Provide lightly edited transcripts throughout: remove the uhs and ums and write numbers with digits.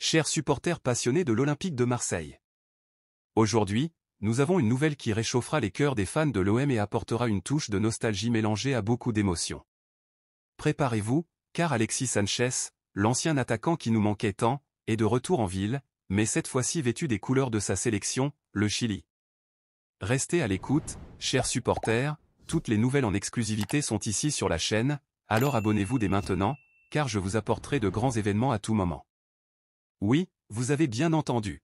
chers supporters passionnés de l'Olympique de Marseille. Aujourd'hui, nous avons une nouvelle qui réchauffera les cœurs des fans de l'OM et apportera une touche de nostalgie mélangée à beaucoup d'émotions. Préparez-vous, car Alexis Sanchez, l'ancien attaquant qui nous manquait tant, est de retour en ville, mais cette fois-ci vêtu des couleurs de sa sélection, le Chili. Restez à l'écoute, chers supporters, toutes les nouvelles en exclusivité sont ici sur la chaîne, alors abonnez-vous dès maintenant, car je vous apporterai de grands événements à tout moment. Oui, vous avez bien entendu.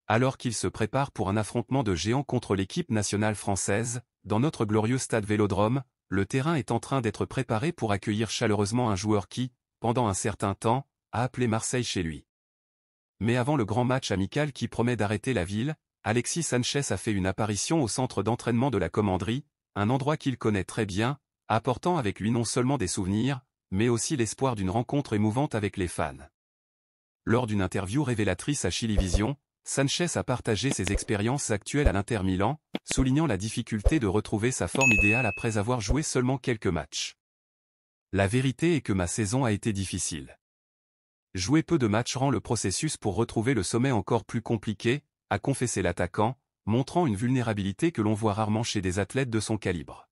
Alors qu'il se prépare pour un affrontement de géants contre l'équipe nationale française, dans notre glorieux stade Vélodrome, le terrain est en train d'être préparé pour accueillir chaleureusement un joueur qui, pendant un certain temps, a appelé Marseille chez lui. Mais avant le grand match amical qui promet d'arrêter la ville, Alexis Sanchez a fait une apparition au centre d'entraînement de la Commanderie, un endroit qu'il connaît très bien, apportant avec lui non seulement des souvenirs, mais aussi l'espoir d'une rencontre émouvante avec les fans. Lors d'une interview révélatrice à Chilivision, Sanchez a partagé ses expériences actuelles à l'Inter Milan, soulignant la difficulté de retrouver sa forme idéale après avoir joué seulement quelques matchs. La vérité est que ma saison a été difficile. Jouer peu de matchs rend le processus pour retrouver le sommet encore plus compliqué, a confessé l'attaquant, montrant une vulnérabilité que l'on voit rarement chez des athlètes de son calibre.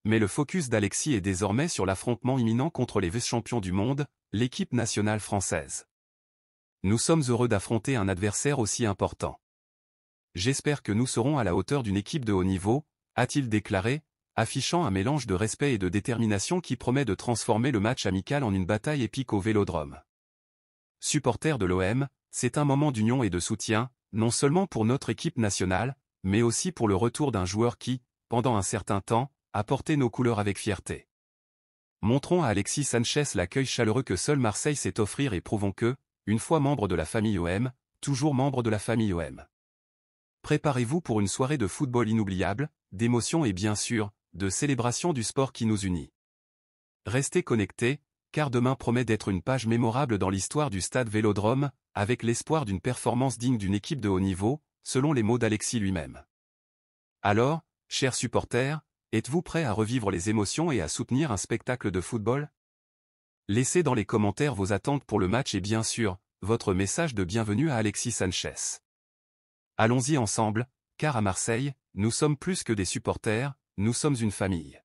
Mais le focus d'Alexis est désormais sur l'affrontement imminent contre les vice-champions du monde, l'équipe nationale française. Nous sommes heureux d'affronter un adversaire aussi important. J'espère que nous serons à la hauteur d'une équipe de haut niveau, a-t-il déclaré, affichant un mélange de respect et de détermination qui promet de transformer le match amical en une bataille épique au Vélodrome. Supporters de l'OM, c'est un moment d'union et de soutien, non seulement pour notre équipe nationale, mais aussi pour le retour d'un joueur qui, pendant un certain temps, a porté nos couleurs avec fierté. Montrons à Alexis Sanchez l'accueil chaleureux que seul Marseille sait offrir et prouvons que, une fois membre de la famille OM, toujours membre de la famille OM. Préparez-vous pour une soirée de football inoubliable, d'émotion et bien sûr, de célébration du sport qui nous unit. Restez connectés, car demain promet d'être une page mémorable dans l'histoire du stade Vélodrome, avec l'espoir d'une performance digne d'une équipe de haut niveau, selon les mots d'Alexis lui-même. Alors, chers supporters, êtes-vous prêts à revivre les émotions et à soutenir un spectacle de football? Laissez dans les commentaires vos attentes pour le match et bien sûr, votre message de bienvenue à Alexis Sanchez. Allons-y ensemble, car à Marseille, nous sommes plus que des supporters, nous sommes une famille.